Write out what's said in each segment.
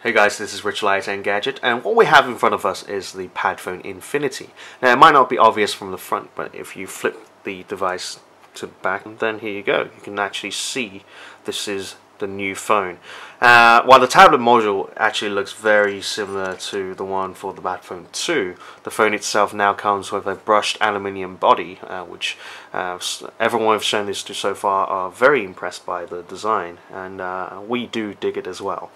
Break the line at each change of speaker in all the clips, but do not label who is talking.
Hey guys, this is More Engadget, and what we have in front of us is the PadFone Infinity. Now it might not be obvious from the front, but if you flip the device to the back, then here you go. You can actually see this is the new phone. While the tablet module actually looks very similar to the one for the PadFone 2, the phone itself now comes with a brushed aluminium body, which everyone we've shown this to so far are very impressed by the design, and we do dig it as well.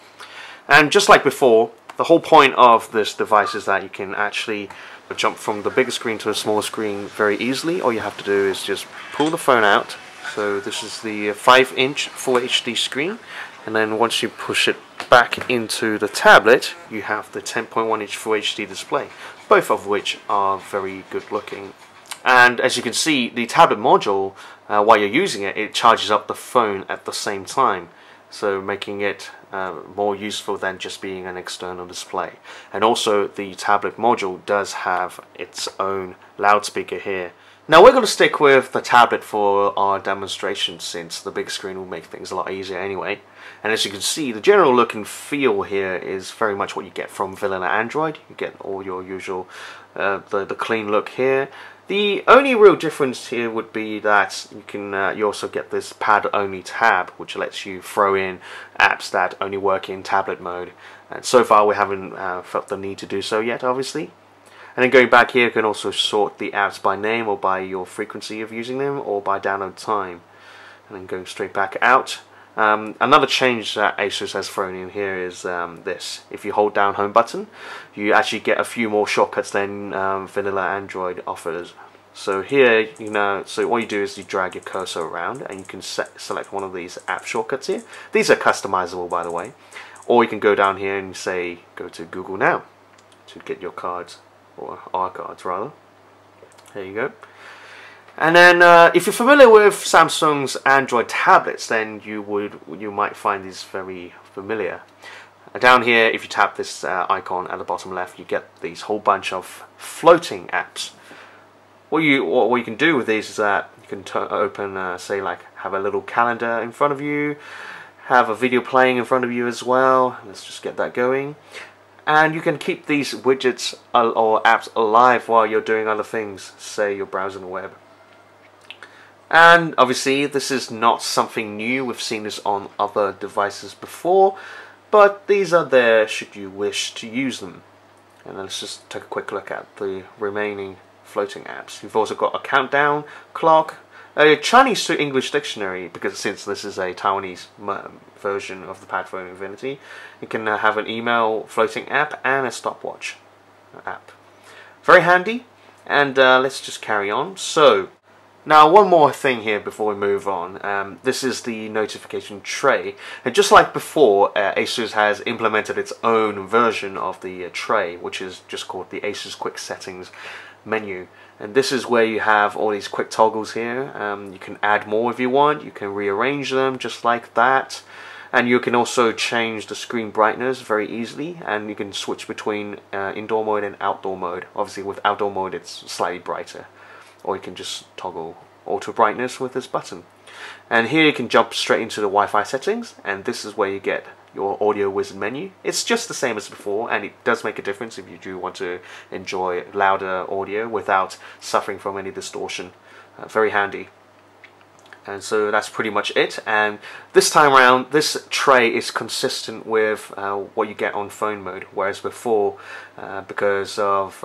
And just like before, the whole point of this device is that you can actually jump from the bigger screen to a smaller screen very easily. All you have to do is just pull the phone out. So this is the 5-inch Full HD screen, and then once you push it back into the tablet, you have the 10.1-inch Full HD display, both of which are very good looking. And as you can see, the tablet module, while you're using it, it charges up the phone at the same time, so making it more useful than just being an external display. And also the tablet module does have its own loudspeaker here. Now we're going to stick with the tablet for our demonstration, since the big screen will make things a lot easier anyway. And as you can see, the general look and feel here is very much what you get from vanilla Android. You get all your usual the clean look here. The only real difference here would be that you can you also get this pad only tab, which lets you throw in apps that only work in tablet mode, and so far we haven't felt the need to do so yet, obviously. And then going back here, you can also sort the apps by name or by your frequency of using them, or by download time. And then going straight back out. Another change that ASUS has thrown in here is this. If you hold down home button, you actually get a few more shortcuts than vanilla Android offers. So here, so what you do is you drag your cursor around and you can select one of these app shortcuts here. These are customizable, by the way. Or you can go down here and say, go to Google Now to get your cards, or our cards rather. There you go. And then if you're familiar with Samsung's Android tablets, then you might find these very familiar. Down here, if you tap this icon at the bottom left, you get these whole bunch of floating apps. What you can do with these is that you can open, say, like have a little calendar in front of you, have a video playing in front of you as well. Let's just get that going. And you can keep these widgets or apps alive while you're doing other things, say you're browsing the web. And obviously this is not something new, we've seen this on other devices before, but these are there should you wish to use them. And let's just take a quick look at the remaining floating apps. You've also got a countdown clock, a Chinese to English dictionary, because since this is a Taiwanese version of the PadFone Infinity, you can have an email floating app and a stopwatch app. Very handy, and let's just carry on. So now one more thing here before we move on. This is the notification tray, and just like before, ASUS has implemented its own version of the tray, which is just called the ASUS Quick Settings menu. And this is where you have all these quick toggles here. You can add more if you want, you can rearrange them just like that, and you can also change the screen brightness very easily, and you can switch between indoor mode and outdoor mode. Obviously with outdoor mode it's slightly brighter, or you can just toggle auto brightness with this button. And here you can jump straight into the Wi-Fi settings, and this is where you get your audio wizard menu. It's just the same as before, and it does make a difference if you do want to enjoy louder audio without suffering from any distortion. Very handy. And so that's pretty much it. And this time around, this tray is consistent with what you get on phone mode, whereas before, because of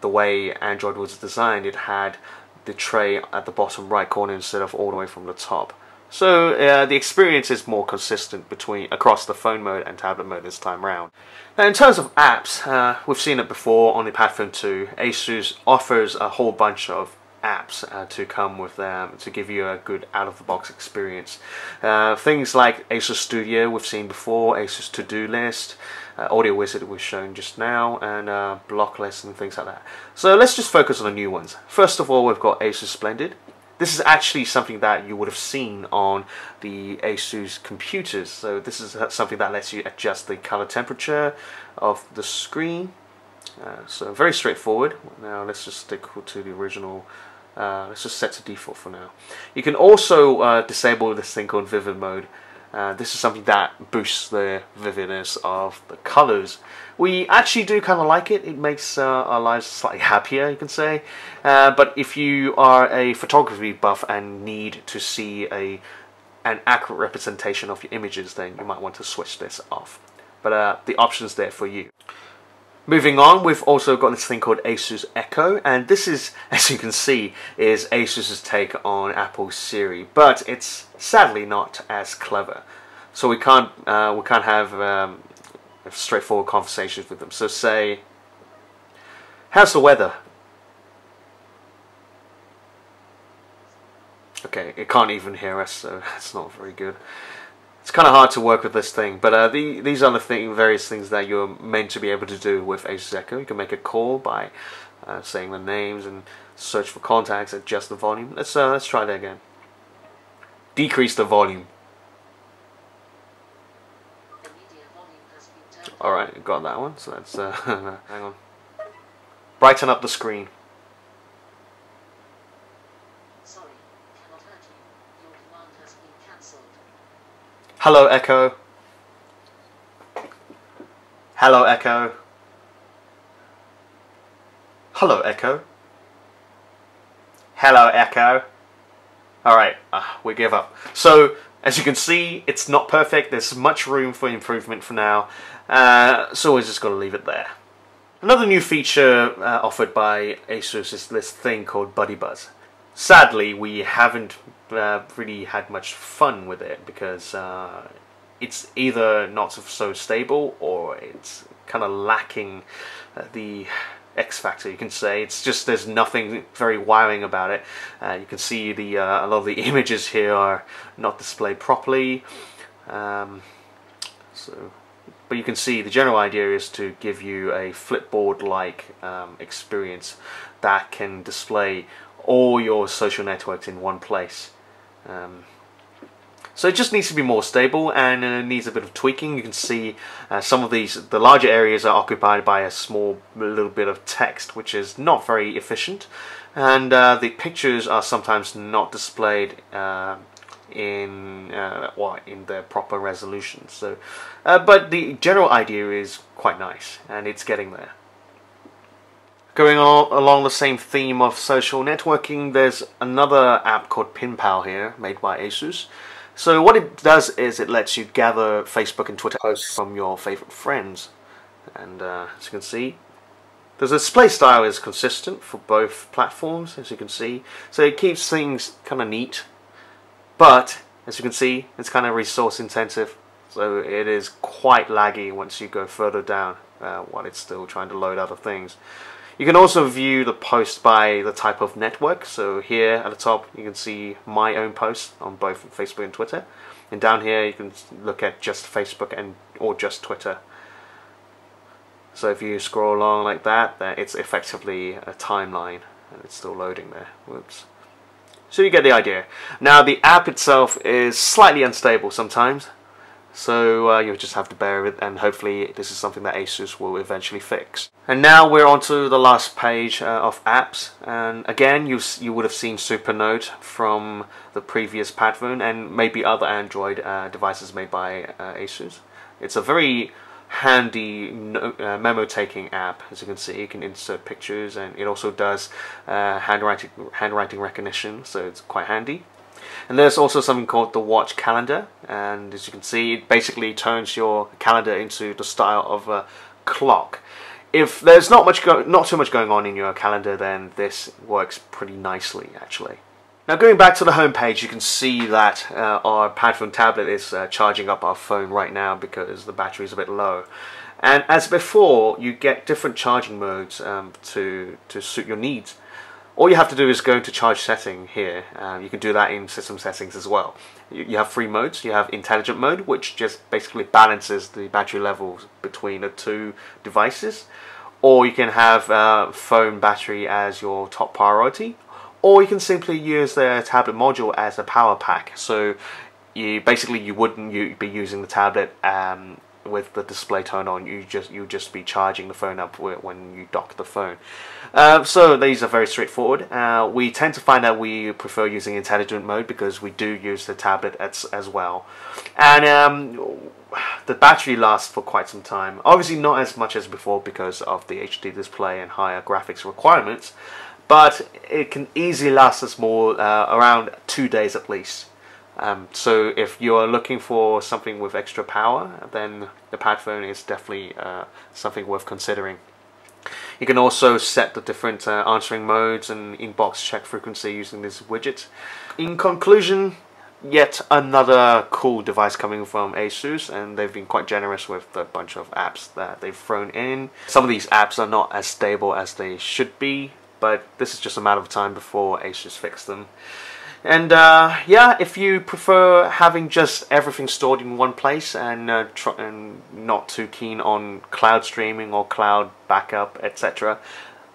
the way Android was designed, it had the tray at the bottom right corner instead of all the way from the top. So the experience is more consistent across the phone mode and tablet mode this time around. Now in terms of apps, we've seen it before on the PadFone 2. ASUS offers a whole bunch of apps to come with them to give you a good out-of-the-box experience. Things like ASUS Studio we've seen before, ASUS To-Do List, Audio Wizard was shown just now, and Block List and things like that. So let's just focus on the new ones. First of all, we've got ASUS Splendid. This is actually something that you would have seen on the ASUS computers. So this is something that lets you adjust the color temperature of the screen. So very straightforward. Now let's just stick to the original. Let's just set to default for now. You can also disable this thing called Vivid Mode. This is something that boosts the vividness of the colors. We actually do kind of like it. It makes our lives slightly happier, you can say. But if you are a photography buff and need to see an accurate representation of your images, then you might want to switch this off. But the option's there for you. Moving on, we've also got this thing called ASUS Echo, and this is, as you can see, is ASUS's take on Apple's Siri, but it's sadly not as clever. So we can't have straightforward conversations with them. So say, "How's the weather?" Okay, it can't even hear us, so that's not very good. It's kind of hard to work with this thing, but these are the various things that you're meant to be able to do with ASUS Echo. You can make a call by saying the names and search for contacts, adjust the volume. Let's try that again. Decrease the volume. Alright, got that one, so that's hang on. Brighten up the screen. Hello Echo. Hello Echo. Hello Echo. Hello Echo. Alright, we give up. So, as you can see, it's not perfect. There's much room for improvement for now. So we're just going to leave it there. Another new feature offered by ASUS is this thing called Buddy Buzz. Sadly, we haven't really had much fun with it because it's either not so stable or it's kind of lacking the X factor, you can say. It's just there's nothing very wiring about it. You can see a lot of the images here are not displayed properly. But you can see the general idea is to give you a flipboard-like experience that can display all your social networks in one place. So it just needs to be more stable, and it needs a bit of tweaking. You can see some of the larger areas are occupied by a small little bit of text, which is not very efficient, and the pictures are sometimes not displayed in their proper resolution. So, but the general idea is quite nice, and it's getting there. Going along the same theme of social networking, there's another app called PinPal here, made by ASUS. So what it does is it lets you gather Facebook and Twitter posts from your favorite friends. And as you can see, the display style is consistent for both platforms, as you can see. So it keeps things kind of neat. But, as you can see, it's kind of resource intensive. So it is quite laggy once you go further down while it's still trying to load other things. You can also view the post by the type of network. So here at the top you can see my own posts on both Facebook and Twitter. And down here you can look at just Facebook or just Twitter. So if you scroll along like that, then it's effectively a timeline. And it's still loading there. Whoops. So you get the idea. Now the app itself is slightly unstable sometimes. So you'll just have to bear with it, and hopefully this is something that ASUS will eventually fix. And now we're on to the last page of apps, and again you would have seen SuperNote from the previous PadFone and maybe other Android devices made by ASUS. It's a very handy memo taking app. As you can see, you can insert pictures, and it also does handwriting recognition, so it's quite handy. And there's also something called the Watch Calendar, and as you can see, it basically turns your calendar into the style of a clock. If there's not too much going on in your calendar, then this works pretty nicely actually. Now going back to the home page, you can see that our PadFone tablet is charging up our phone right now because the battery is a bit low. And as before, you get different charging modes to suit your needs. All you have to do is go into charge setting here. You can do that in system settings as well. You have three modes. You have intelligent mode, which just basically balances the battery levels between the two devices. Or you can have phone battery as your top priority. Or you can simply use the tablet module as a power pack. So you wouldn't be using the tablet with the display turned on. You just be charging the phone up when you dock the phone. So these are very straightforward. We tend to find that we prefer using intelligent mode because we do use the tablet as well, and the battery lasts for quite some time. Obviously not as much as before because of the HD display and higher graphics requirements, but it can easily last us more, around 2 days at least. So if you're looking for something with extra power, then the PadFone is definitely something worth considering. You can also set the different answering modes and inbox check frequency using this widget. In conclusion, yet another cool device coming from ASUS, and they've been quite generous with the bunch of apps that they've thrown in. Some of these apps are not as stable as they should be, but this is just a matter of time before ASUS fix them. And yeah, if you prefer having just everything stored in one place and not too keen on cloud streaming or cloud backup, etc.,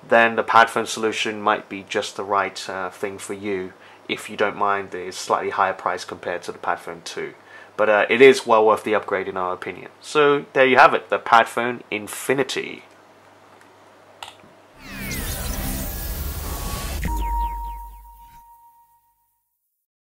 then the PadFone solution might be just the right thing for you, if you don't mind the slightly higher price compared to the PadFone 2. But it is well worth the upgrade in our opinion. So there you have it, the PadFone Infinity.